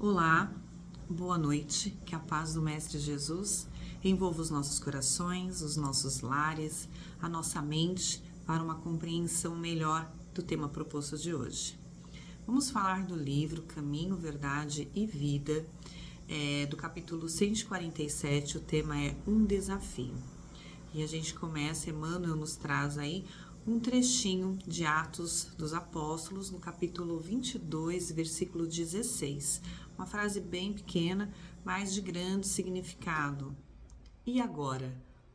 Olá, boa noite, que a paz do Mestre Jesus envolva os nossos corações, os nossos lares, a nossa mente para uma compreensão melhor do tema proposto de hoje. Vamos falar do livro Caminho, Verdade e Vida, do capítulo 147, o tema é Um Desafio. E a gente começa, Emmanuel nos traz aí um trechinho de Atos dos Apóstolos, no capítulo 22, versículo 16. Uma frase bem pequena, mas de grande significado. E agora,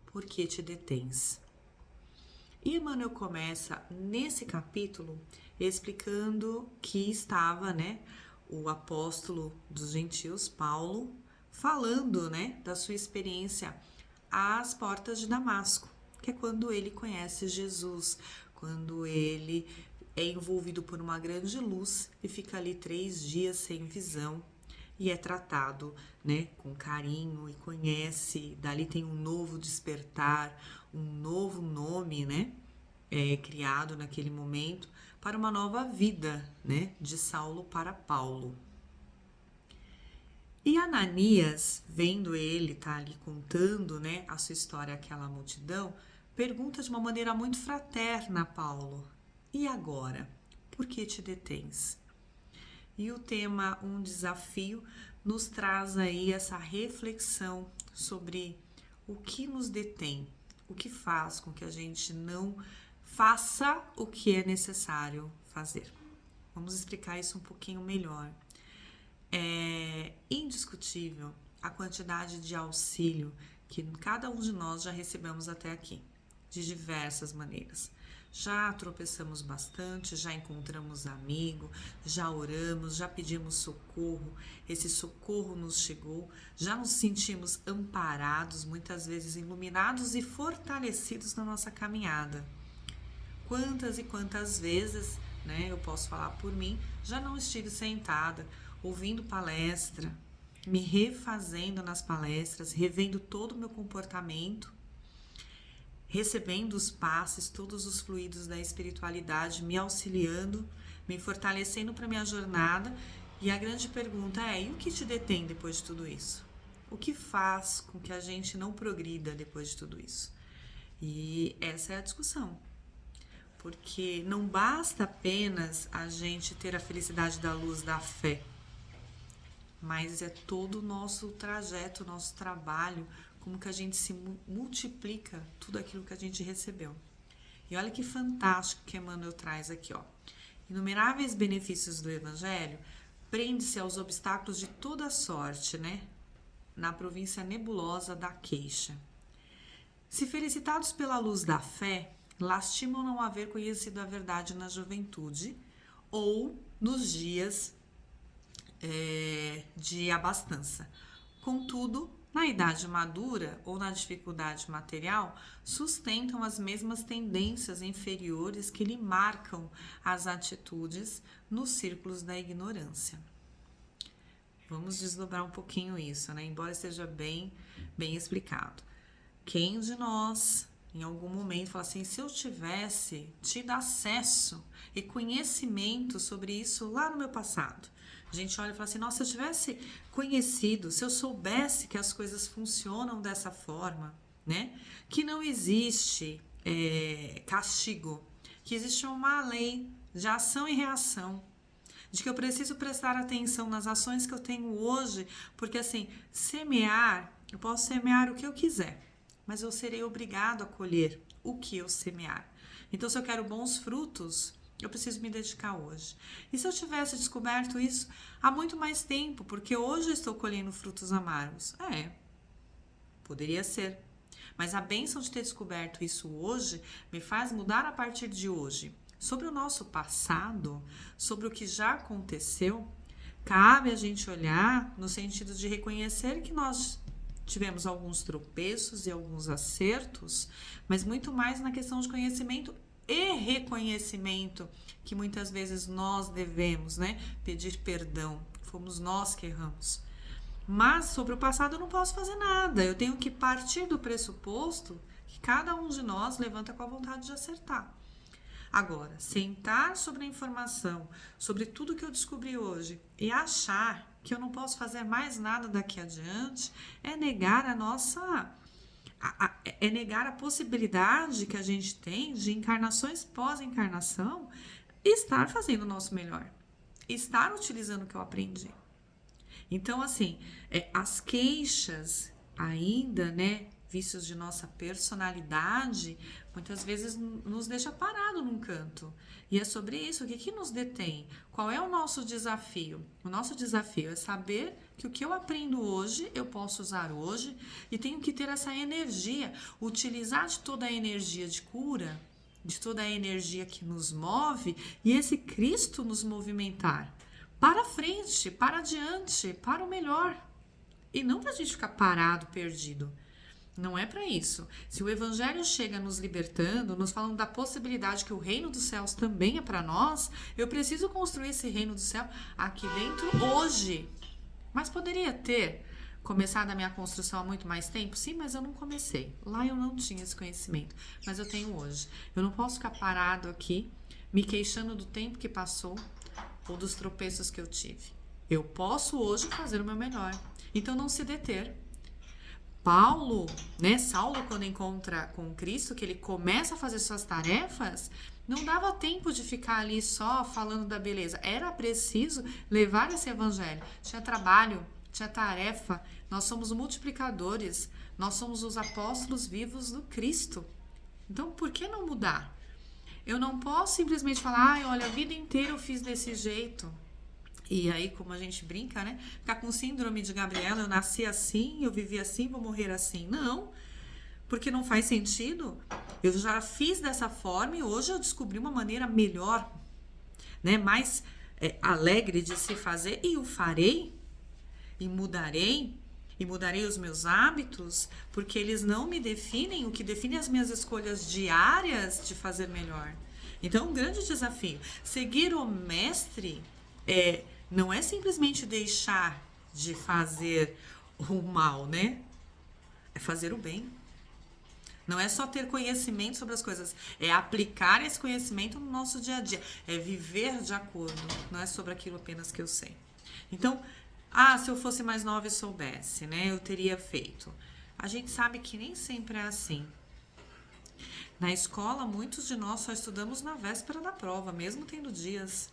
por que te detens? E Emmanuel começa nesse capítulo explicando que estava, o apóstolo dos gentios, Paulo, falando, da sua experiência às portas de Damasco, que é quando ele conhece Jesus, quando ele é envolvido por uma grande luz e fica ali 3 dias sem visão e é tratado, com carinho e conhece, dali tem um novo despertar, um novo nome, criado naquele momento para uma nova vida, de Saulo para Paulo. E Ananias, vendo ele tá ali contando, a sua história àquela multidão, pergunta de uma maneira muito fraterna a Paulo: e agora? Por que te detens? E o tema Um Desafio nos traz aí essa reflexão sobre o que nos detém, o que faz com que a gente não faça o que é necessário fazer. Vamos explicar isso um pouquinho melhor. É indiscutível a quantidade de auxílio que cada um de nós já recebemos até aqui, de diversas maneiras. Já tropeçamos bastante, já encontramos amigo, já oramos, já pedimos socorro, esse socorro nos chegou, já nos sentimos amparados, muitas vezes iluminados e fortalecidos na nossa caminhada. Quantas e quantas vezes, eu posso falar por mim, já não estive sentada, ouvindo palestra, me refazendo nas palestras, revendo todo o meu comportamento, recebendo os passes, todos os fluidos da espiritualidade, me auxiliando, me fortalecendo para a minha jornada. E a grande pergunta é: e o que te detém depois de tudo isso? O que faz com que a gente não progrida depois de tudo isso? E essa é a discussão. Porque não basta apenas a gente ter a felicidade da luz da fé, mas é todo o nosso trajeto, o nosso trabalho, como que a gente se multiplica tudo aquilo que a gente recebeu. E olha que fantástico que Emmanuel traz aqui, ó. Inumeráveis benefícios do Evangelho prende-se aos obstáculos de toda sorte, na província nebulosa da queixa. Se felicitados pela luz da fé, lastimam não haver conhecido a verdade na juventude ou nos dias de abastança. Contudo, na idade madura ou na dificuldade material, sustentam as mesmas tendências inferiores que lhe marcam as atitudes nos círculos da ignorância. Vamos desdobrar um pouquinho isso, embora esteja bem explicado. Quem de nós, em algum momento, fala assim: se eu tivesse tido acesso e conhecimento sobre isso lá no meu passado? A gente olha e fala assim: nossa, se eu tivesse conhecido, se eu soubesse que as coisas funcionam dessa forma, que não existe castigo, que existe uma lei de ação e reação, de que eu preciso prestar atenção nas ações que eu tenho hoje, porque assim, semear, eu posso semear o que eu quiser, mas eu serei obrigado a colher o que eu semear. Então, se eu quero bons frutos, eu preciso me dedicar hoje. E se eu tivesse descoberto isso há muito mais tempo, porque hoje eu estou colhendo frutos amargos? Poderia ser. Mas a bênção de ter descoberto isso hoje me faz mudar a partir de hoje. Sobre o nosso passado, sobre o que já aconteceu, cabe a gente olhar no sentido de reconhecer que nós tivemos alguns tropeços e alguns acertos, mas muito mais na questão de conhecimento e reconhecimento, que muitas vezes nós devemos, pedir perdão. Fomos nós que erramos. Mas sobre o passado eu não posso fazer nada. Eu tenho que partir do pressuposto que cada um de nós levanta com a vontade de acertar. Agora, sentar sobre a informação, sobre tudo que eu descobri hoje e achar que eu não posso fazer mais nada daqui adiante, é negar a nossa... é negar a possibilidade que a gente tem de encarnações pós-encarnação estar fazendo o nosso melhor, estar utilizando o que eu aprendi. Então, assim, as queixas ainda, né, vícios de nossa personalidade, muitas vezes nos deixa parado num canto. E é sobre isso, o que nos detém? Qual é o nosso desafio? O nosso desafio é saber que o que eu aprendo hoje, eu posso usar hoje, e tenho que ter essa energia, utilizar de toda a energia de cura, de toda a energia que nos move, e esse Cristo nos movimentar para frente, para adiante, para o melhor. E não para a gente ficar parado, perdido. Não é para isso. Se o Evangelho chega nos libertando, nos falando da possibilidade que o reino dos céus também é para nós, eu preciso construir esse reino do céu aqui dentro hoje. Mas poderia ter começado a minha construção há muito mais tempo? Sim, mas eu não comecei. Lá eu não tinha esse conhecimento, mas eu tenho hoje. Eu não posso ficar parado aqui, me queixando do tempo que passou ou dos tropeços que eu tive. Eu posso hoje fazer o meu melhor. Então não se deter. Paulo, né, Saulo, quando encontra com Cristo, que ele começa a fazer suas tarefas, não dava tempo de ficar ali só falando da beleza. Era preciso levar esse evangelho. Tinha trabalho, tinha tarefa. Nós somos multiplicadores. Nós somos os apóstolos vivos do Cristo. Então, por que não mudar? Eu não posso simplesmente falar, olha, a vida inteira eu fiz desse jeito. E aí, como a gente brinca, né? Ficar com síndrome de Gabriela, eu nasci assim, eu vivi assim, vou morrer assim. Não, porque não faz sentido. Eu já fiz dessa forma e hoje eu descobri uma maneira melhor, né? Mais alegre de se fazer, e o farei, e mudarei os meus hábitos, porque eles não me definem, o que define as minhas escolhas diárias de fazer melhor. Então, um grande desafio. Seguir o mestre não é simplesmente deixar de fazer o mal, né? É fazer o bem. Não é só ter conhecimento sobre as coisas, é aplicar esse conhecimento no nosso dia a dia. É viver de acordo, não é sobre aquilo apenas que eu sei. Então, se eu fosse mais nova e soubesse, né? Eu teria feito. A gente sabe que nem sempre é assim. Na escola, muitos de nós só estudamos na véspera da prova, mesmo tendo dias.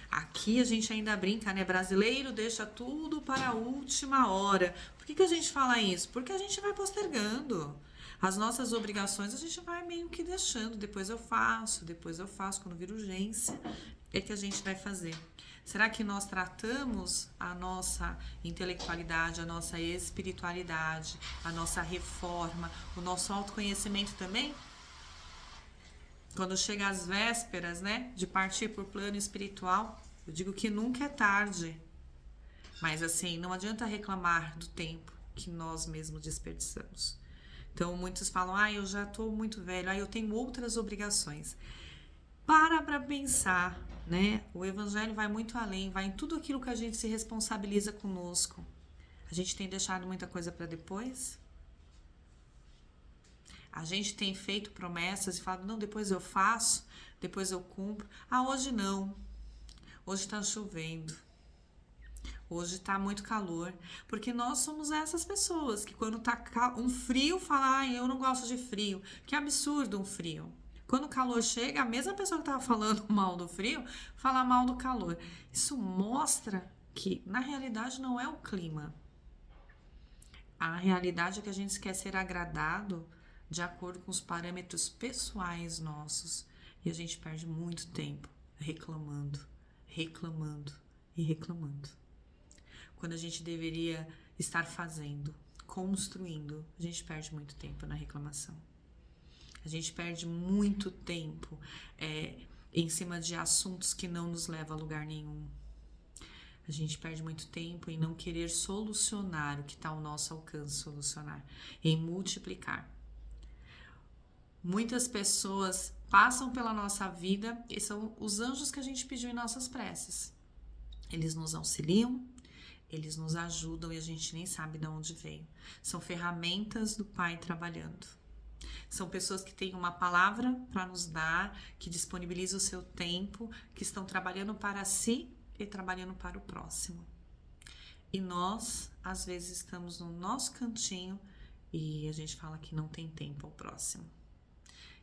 Aqui a gente ainda brinca, né? Brasileiro deixa tudo para a última hora. Por que a gente fala isso? Porque a gente vai postergando. As nossas obrigações a gente vai meio que deixando. Depois eu faço, quando vir urgência, é que a gente vai fazer. Será que nós tratamos a nossa intelectualidade, a nossa espiritualidade, a nossa reforma, o nosso autoconhecimento também? Quando chega às vésperas, né, de partir para o plano espiritual, eu digo que nunca é tarde. Mas assim, não adianta reclamar do tempo que nós mesmos desperdiçamos. Então, muitos falam, eu já estou muito velho, eu tenho outras obrigações. Para pensar, né? O evangelho vai muito além, vai em tudo aquilo que a gente se responsabiliza conosco. A gente tem deixado muita coisa para depois? A gente tem feito promessas e falado, não, depois eu faço, depois eu cumpro. Hoje não. Hoje está chovendo. Hoje está muito calor. Porque nós somos essas pessoas que quando está um frio, falam, eu não gosto de frio. Que absurdo um frio. Quando o calor chega, a mesma pessoa que estava falando mal do frio, fala mal do calor. Isso mostra que, na realidade, não é o clima. A realidade é que a gente quer ser agradado de acordo com os parâmetros pessoais nossos. E a gente perde muito tempo reclamando e reclamando. Quando a gente deveria estar fazendo, construindo, a gente perde muito tempo na reclamação. A gente perde muito tempo em cima de assuntos que não nos levam a lugar nenhum. A gente perde muito tempo em não querer solucionar o que está ao nosso alcance solucionar, em multiplicar. Muitas pessoas passam pela nossa vida e são os anjos que a gente pediu em nossas preces. Eles nos auxiliam, eles nos ajudam e a gente nem sabe de onde veio. São ferramentas do Pai trabalhando. São pessoas que têm uma palavra para nos dar, que disponibilizam o seu tempo, que estão trabalhando para si e trabalhando para o próximo. E nós, às vezes, estamos no nosso cantinho e a gente fala que não tem tempo ao próximo.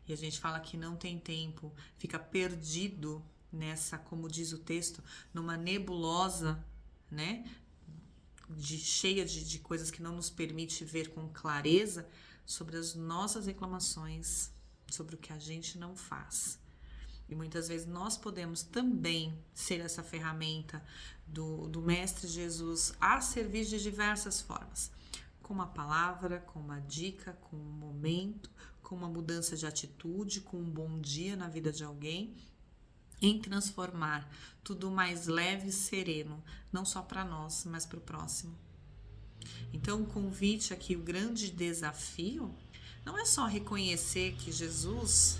E a gente fala que não tem tempo, fica perdido nessa, como diz o texto, numa nebulosa, né? Cheia de coisas que não nos permite ver com clareza sobre as nossas reclamações, sobre o que a gente não faz. E muitas vezes nós podemos também ser essa ferramenta do Mestre Jesus a servir de diversas formas. Com uma palavra, com uma dica, com um momento, com uma mudança de atitude, com um bom dia na vida de alguém, em transformar tudo mais leve e sereno, não só para nós, mas para o próximo. Então o convite aqui, o grande desafio, não é só reconhecer que Jesus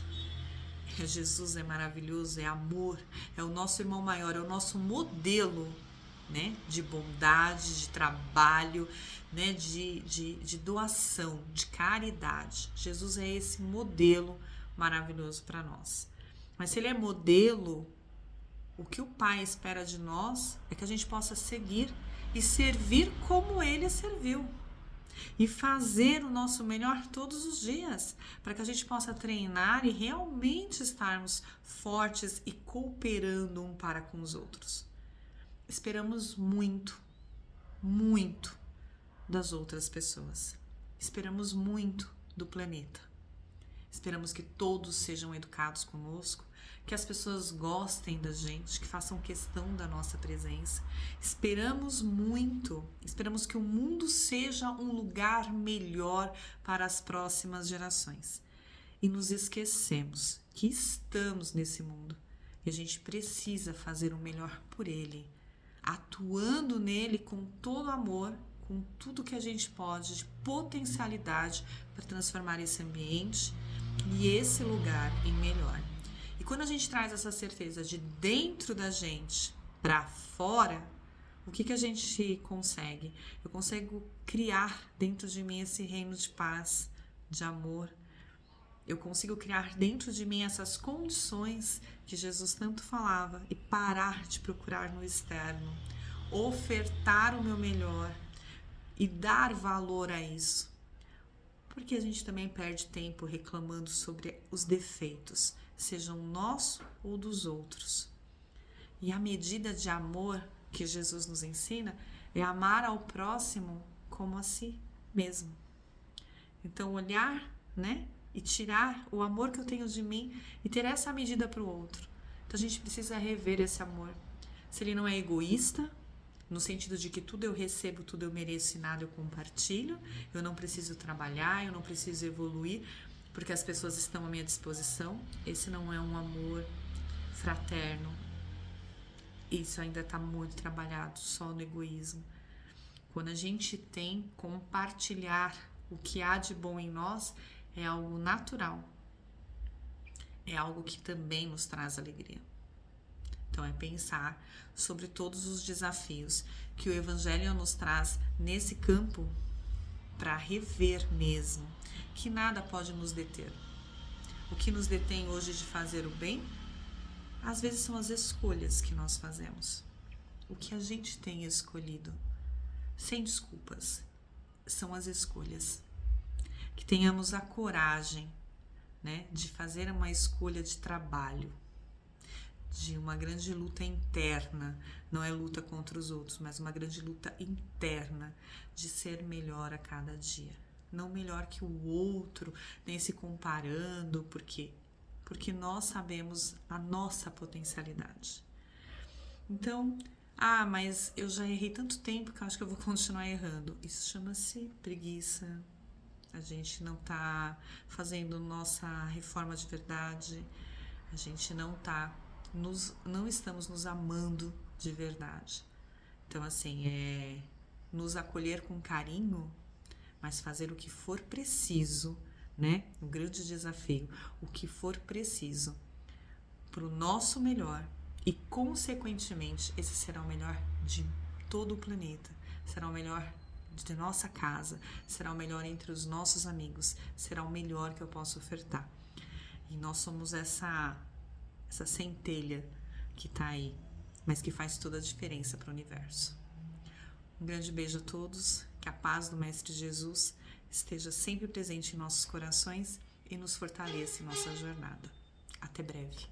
é maravilhoso, é amor, é o nosso irmão maior, é o nosso modelo, né, de bondade, de trabalho, né, de doação, de caridade. Jesus é esse modelo maravilhoso para nós. Mas se ele é modelo, o que o Pai espera de nós é que a gente possa seguir e servir como ele serviu. E fazer o nosso melhor todos os dias, para que a gente possa treinar e realmente estarmos fortes e cooperando um para com os outros. Esperamos muito, muito das outras pessoas. Esperamos muito do planeta. Esperamos que todos sejam educados conosco, que as pessoas gostem da gente, que façam questão da nossa presença. Esperamos muito, esperamos que o mundo seja um lugar melhor para as próximas gerações. E nos esquecemos que estamos nesse mundo e a gente precisa fazer o melhor por ele, atuando nele com todo amor, com tudo que a gente pode de potencialidade para transformar esse ambiente e esse lugar em melhor. E quando a gente traz essa certeza de dentro da gente para fora, o que a gente consegue? Eu consigo criar dentro de mim esse reino de paz, de amor. Eu consigo criar dentro de mim essas condições que Jesus tanto falava e parar de procurar no externo, ofertar o meu melhor e dar valor a isso. Porque a gente também perde tempo reclamando sobre os defeitos, sejam nossos ou dos outros. E a medida de amor que Jesus nos ensina é amar ao próximo como a si mesmo. Então olhar, né, e tirar o amor que eu tenho de mim e ter essa medida para o outro. Então a gente precisa rever esse amor. Se ele não é egoísta, no sentido de que tudo eu recebo, tudo eu mereço e nada eu compartilho, eu não preciso trabalhar, eu não preciso evoluir, porque as pessoas estão à minha disposição. Esse não é um amor fraterno. Isso ainda está muito trabalhado, só no egoísmo. Quando a gente tem compartilhar o que há de bom em nós, é algo natural. É algo que também nos traz alegria. Então é pensar sobre todos os desafios que o Evangelho nos traz nesse campo para rever mesmo, que nada pode nos deter. O que nos detém hoje de fazer o bem, às vezes são as escolhas que nós fazemos. O que a gente tem escolhido, sem desculpas, são as escolhas. Que tenhamos a coragem, né, de fazer uma escolha de trabalho, de uma grande luta interna, não é luta contra os outros, mas uma grande luta interna de ser melhor a cada dia. Não melhor que o outro, nem se comparando, por quê? Porque nós sabemos a nossa potencialidade. Então, mas eu já errei tanto tempo que eu acho que eu vou continuar errando. Isso chama-se preguiça. A gente não está fazendo nossa reforma de verdade, a gente não estamos nos amando de verdade. Então, assim, nos acolher com carinho, mas fazer o que for preciso, né? Um grande desafio, o que for preciso para o nosso melhor e, consequentemente, esse será o melhor de todo o planeta, será o melhor de nossa casa, será o melhor entre os nossos amigos, será o melhor que eu posso ofertar. E nós somos essa centelha que está aí, mas que faz toda a diferença para o universo. Um grande beijo a todos, que a paz do Mestre Jesus esteja sempre presente em nossos corações e nos fortaleça em nossa jornada. Até breve.